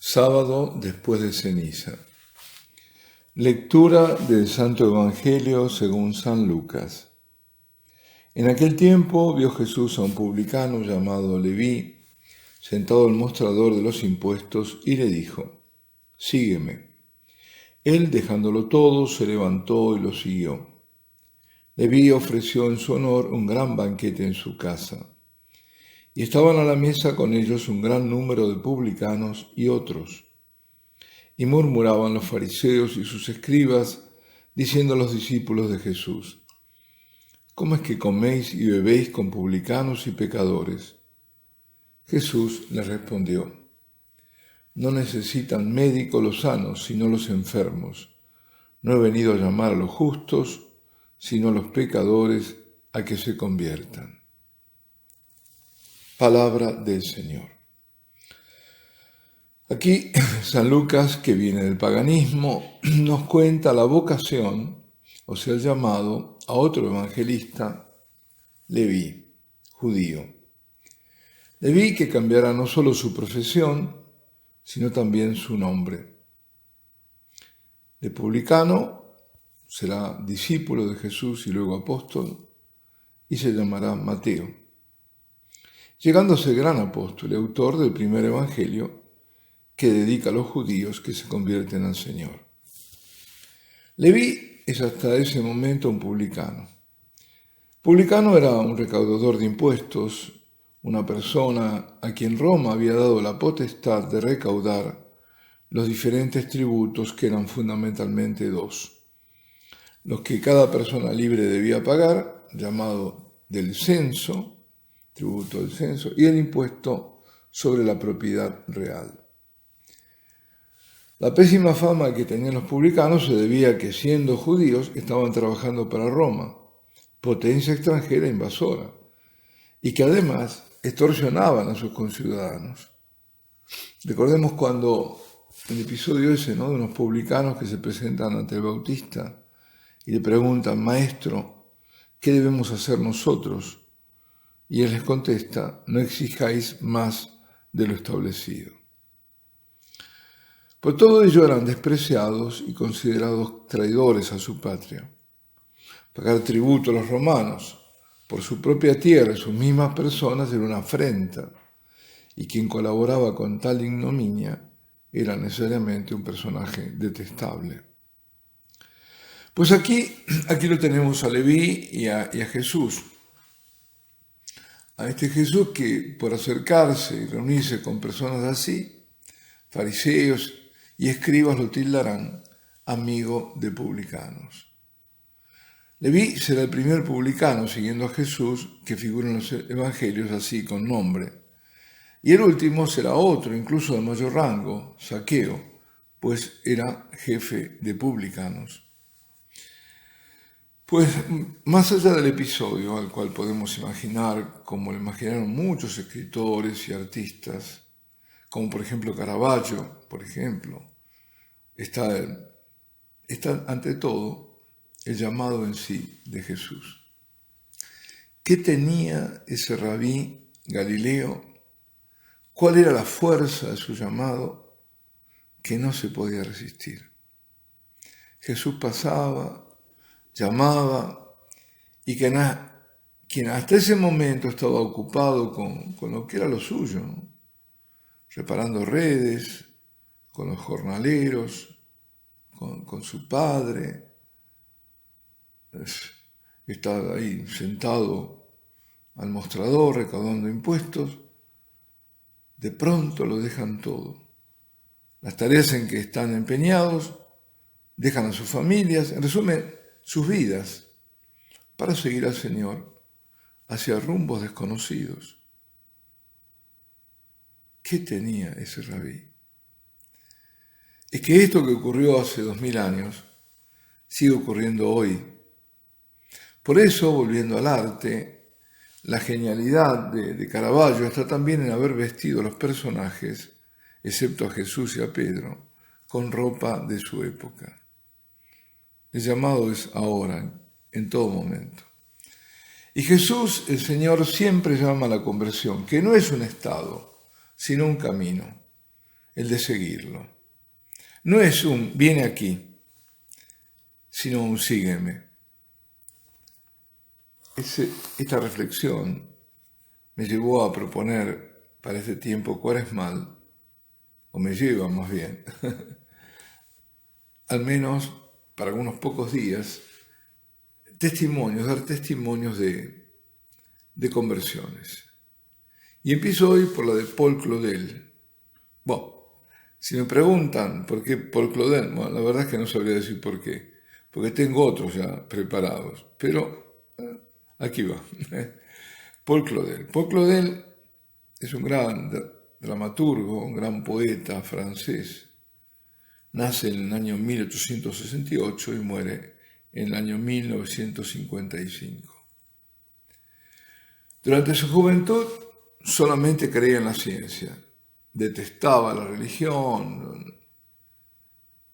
Sábado después de ceniza. Lectura del Santo Evangelio según San Lucas. En aquel tiempo vio Jesús a un publicano llamado Leví, sentado al mostrador de los impuestos, y le dijo: «Sígueme». Él, dejándolo todo, se levantó y lo siguió. Leví ofreció en su honor un gran banquete en su casa. Y estaban a la mesa con ellos un gran número de publicanos y otros. Y murmuraban los fariseos y sus escribas, diciendo a los discípulos de Jesús: «¿Cómo es que coméis y bebéis con publicanos y pecadores?» Jesús les respondió: «No necesitan médico los sanos, sino los enfermos. No he venido a llamar a los justos, sino a los pecadores a que se conviertan». Palabra del Señor. Aquí San Lucas, que viene del paganismo, nos cuenta la vocación, o sea, el llamado a otro evangelista, Leví, judío. Leví, que cambiará no solo su profesión, sino también su nombre. De publicano será discípulo de Jesús y luego apóstol, y se llamará Mateo, llegando a ser gran apóstol y autor del primer evangelio que dedica a los judíos que se convierten al Señor. Leví es hasta ese momento un publicano. Publicano era un recaudador de impuestos, una persona a quien Roma había dado la potestad de recaudar los diferentes tributos, que eran fundamentalmente dos: los que cada persona libre debía pagar, llamado del censo, tributo del censo, y el impuesto sobre la propiedad real. La pésima fama que tenían los publicanos se debía a que, siendo judíos, estaban trabajando para Roma, potencia extranjera invasora, y que además extorsionaban a sus conciudadanos. Recordemos cuando el episodio ese, ¿no?, de unos publicanos que se presentan ante el Bautista y le preguntan: «Maestro, ¿qué debemos hacer nosotros?». Y él les contesta: «No exijáis más de lo establecido». Por todo ello eran despreciados y considerados traidores a su patria. Pagar tributo a los romanos por su propia tierra y sus mismas personas era una afrenta, y quien colaboraba con tal ignominia era necesariamente un personaje detestable. Pues aquí lo tenemos a Leví y a Jesús. A este Jesús que, por acercarse y reunirse con personas así, fariseos y escribas, lo tildarán amigo de publicanos. Leví será el primer publicano, siguiendo a Jesús, que figura en los evangelios así, con nombre. Y el último será otro, incluso de mayor rango, Zaqueo, pues era jefe de publicanos. Pues más allá del episodio, al cual podemos imaginar, como lo imaginaron muchos escritores y artistas, como por ejemplo Caravaggio, está ante todo el llamado en sí de Jesús. ¿Qué tenía ese rabí Galileo? ¿Cuál era la fuerza de su llamado que no se podía resistir? Jesús pasaba, llamaba, y quien hasta ese momento estaba ocupado con lo que era lo suyo, ¿no?, reparando redes, con los jornaleros, con su padre, estaba ahí sentado al mostrador recaudando impuestos. De pronto lo dejan todo. Las tareas en que están empeñados, dejan a sus familias, en resumen, sus vidas, para seguir al Señor hacia rumbos desconocidos. ¿Qué tenía ese rabí? Es que esto que ocurrió hace 2000 años sigue ocurriendo hoy. Por eso, volviendo al arte, la genialidad de Caravaggio está también en haber vestido a los personajes, excepto a Jesús y a Pedro, con ropa de su época. El llamado es ahora, en todo momento. Y Jesús, el Señor, siempre llama a la conversión, que no es un estado, sino un camino. el de seguirlo. No es un viene aquí, sino un sígueme. Esta reflexión me llevó a proponer para este tiempo cuaresmal, o me lleva más bien, al menos para algunos pocos días, dar testimonios de conversiones. Y empiezo hoy por la de Paul Claudel. Bueno, si me preguntan por qué Paul Claudel, bueno, la verdad es que no sabría decir por qué, porque tengo otros ya preparados, pero aquí va. Paul Claudel. Paul Claudel es un gran dramaturgo, un gran poeta francés. Nace en el año 1868 y muere en el año 1955. Durante su juventud solamente creía en la ciencia, detestaba la religión,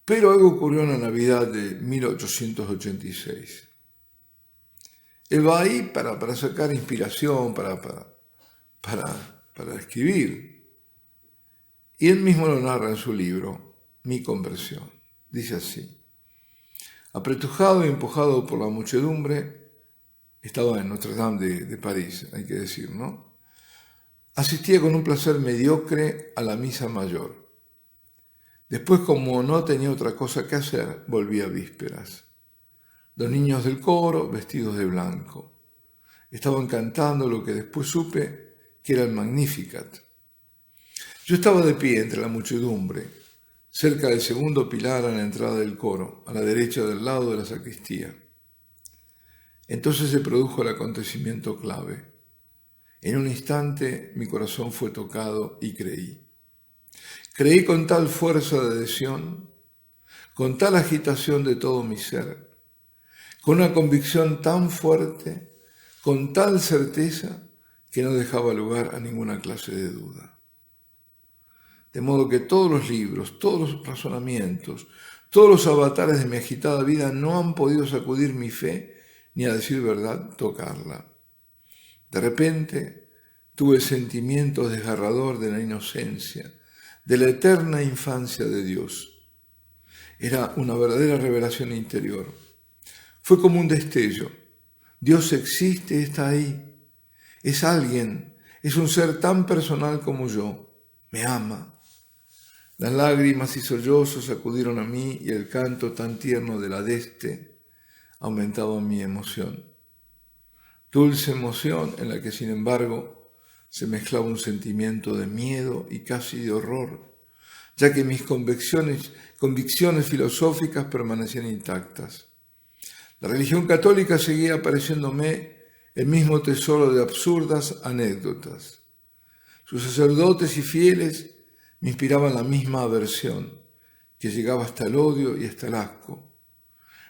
pero algo ocurrió en la Navidad de 1886. Él va ahí para sacar inspiración, para escribir. Y él mismo lo narra en su libro, Mi conversión. Dice así: apretujado y empujado por la muchedumbre, estaba en Notre Dame de París, hay que decir, ¿no? Asistía con un placer mediocre a la misa mayor. Después, como no tenía otra cosa que hacer, volvía a vísperas. Los niños del coro, vestidos de blanco, estaban cantando lo que después supe que era el Magnificat. Yo estaba de pie entre la muchedumbre, cerca del segundo pilar a la entrada del coro, a la derecha del lado de la sacristía. Entonces se produjo el acontecimiento clave. En un instante mi corazón fue tocado y creí. Creí con tal fuerza de adhesión, con tal agitación de todo mi ser, con una convicción tan fuerte, con tal certeza, que no dejaba lugar a ninguna clase de duda. De modo que todos los libros, todos los razonamientos, todos los avatares de mi agitada vida no han podido sacudir mi fe, ni a decir verdad, tocarla. De repente tuve el sentimiento desgarrador de la inocencia, de la eterna infancia de Dios. Era una verdadera revelación interior. Fue como un destello. Dios existe, está ahí. Es alguien, es un ser tan personal como yo. Me ama. Las lágrimas y sollozos acudieron a mí y el canto tan tierno de la deste aumentaba mi emoción. Dulce emoción en la que, sin embargo, se mezclaba un sentimiento de miedo y casi de horror, ya que mis convicciones filosóficas permanecían intactas. La religión católica seguía pareciéndome el mismo tesoro de absurdas anécdotas. Sus sacerdotes y fieles me inspiraban la misma aversión, que llegaba hasta el odio y hasta el asco.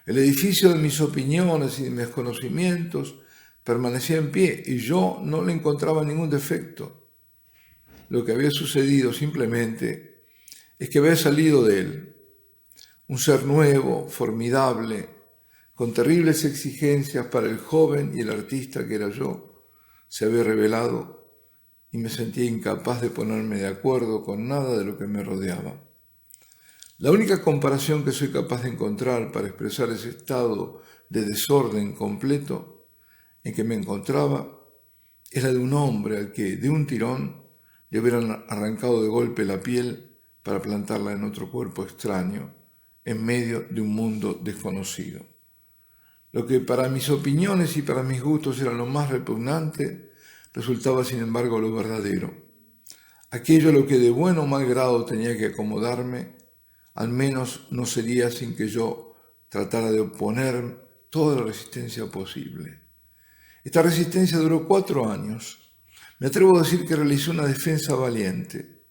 El edificio de mis opiniones y de mis conocimientos permanecía en pie y yo no le encontraba ningún defecto. Lo que había sucedido simplemente es que había salido de él un ser nuevo, formidable, con terribles exigencias para el joven y el artista que era yo, se había revelado y me sentía incapaz de ponerme de acuerdo con nada de lo que me rodeaba. La única comparación que soy capaz de encontrar para expresar ese estado de desorden completo en que me encontraba es la de un hombre al que, de un tirón, le hubieran arrancado de golpe la piel para plantarla en otro cuerpo extraño, en medio de un mundo desconocido. Lo que para mis opiniones y para mis gustos era lo más repugnante, resultaba sin embargo lo verdadero. Aquello a lo que de buen o mal grado tenía que acomodarme, al menos no sería sin que yo tratara de oponer toda la resistencia posible. Esta resistencia duró 4 años. Me atrevo a decir que realicé una defensa valiente,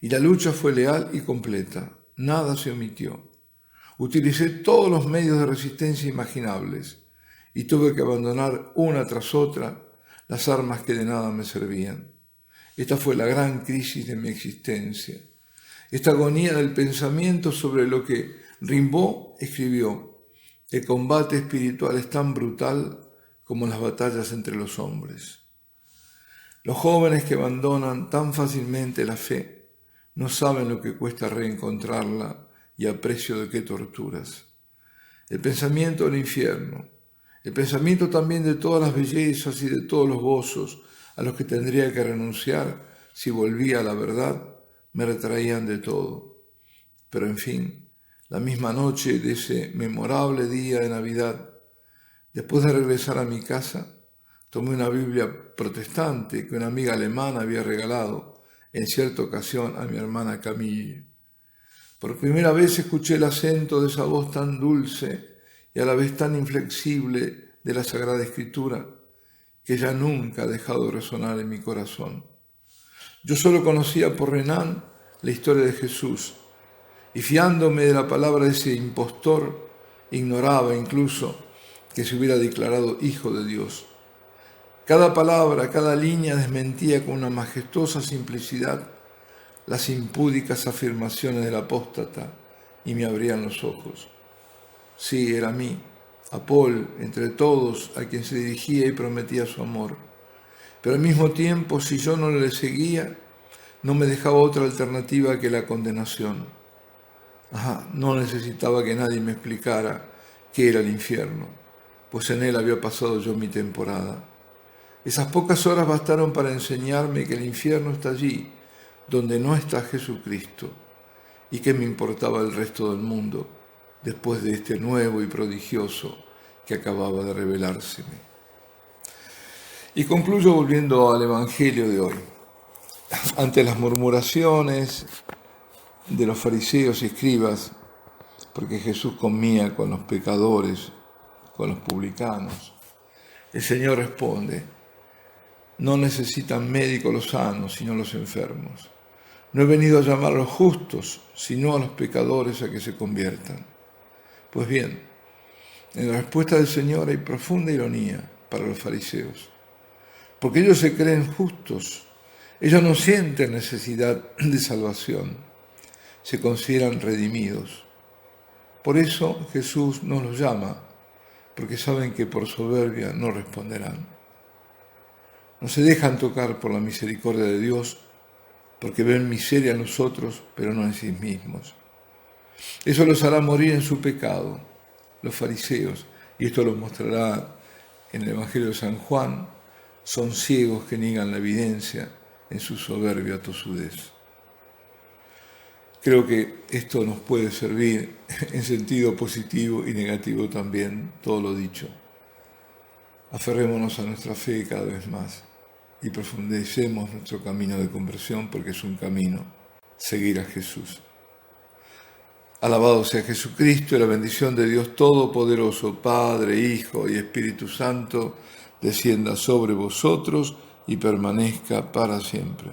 y la lucha fue leal y completa. Nada se omitió. Utilicé todos los medios de resistencia imaginables y tuve que abandonar una tras otra las armas que de nada me servían. Esta fue la gran crisis de mi existencia. Esta agonía del pensamiento sobre lo que Rimbaud escribió: el combate espiritual es tan brutal como las batallas entre los hombres. Los jóvenes que abandonan tan fácilmente la fe No saben lo que cuesta reencontrarla y a precio de qué torturas. El pensamiento del infierno, el pensamiento también de todas las bellezas y de todos los gozos a los que tendría que renunciar si volvía a la verdad, me retraían de todo. Pero en fin, la misma noche de ese memorable día de Navidad, después de regresar a mi casa, tomé una Biblia protestante que una amiga alemana había regalado en cierta ocasión a mi hermana Camille. Por primera vez escuché el acento de esa voz tan dulce y a la vez tan inflexible de la Sagrada Escritura, que ya nunca ha dejado de resonar en mi corazón. Yo solo conocía por Renan la historia de Jesús, y fiándome de la palabra de ese impostor, ignoraba incluso que se hubiera declarado Hijo de Dios. Cada palabra, cada línea desmentía con una majestuosa simplicidad las impúdicas afirmaciones del apóstata y me abrían los ojos. Sí, era a mí, a Paul, entre todos, a quien se dirigía y prometía su amor. Pero al mismo tiempo, si yo no le seguía, no me dejaba otra alternativa que la condenación. No necesitaba que nadie me explicara qué era el infierno, pues en él había pasado yo mi temporada. Esas pocas horas bastaron para enseñarme que el infierno está allí, donde no está Jesucristo, y que me importaba el resto del mundo, después de este nuevo y prodigioso que acababa de revelárseme. Y concluyo volviendo al Evangelio de hoy. Ante las murmuraciones de los fariseos y escribas, porque Jesús comía con los pecadores, con los publicanos, el Señor responde: no necesitan médicos los sanos, sino los enfermos. No he venido a llamar a los justos, sino a los pecadores a que se conviertan. Pues bien, en la respuesta del Señor hay profunda ironía para los fariseos, porque ellos se creen justos, ellos no sienten necesidad de salvación, se consideran redimidos. Por eso Jesús no los llama, porque saben que por soberbia no responderán. No se dejan tocar por la misericordia de Dios, porque ven miseria en los otros, pero no en sí mismos. Eso los hará morir en su pecado, los fariseos, y esto lo mostrará en el Evangelio de San Juan, son ciegos que niegan la evidencia en su soberbia tosudez. Creo que esto nos puede servir en sentido positivo y negativo también, todo lo dicho. Aferrémonos a nuestra fe cada vez más y profundicemos nuestro camino de conversión, porque es un camino, seguir a Jesús. Alabado sea Jesucristo, y la bendición de Dios Todopoderoso, Padre, Hijo y Espíritu Santo, descienda sobre vosotros y permanezca para siempre.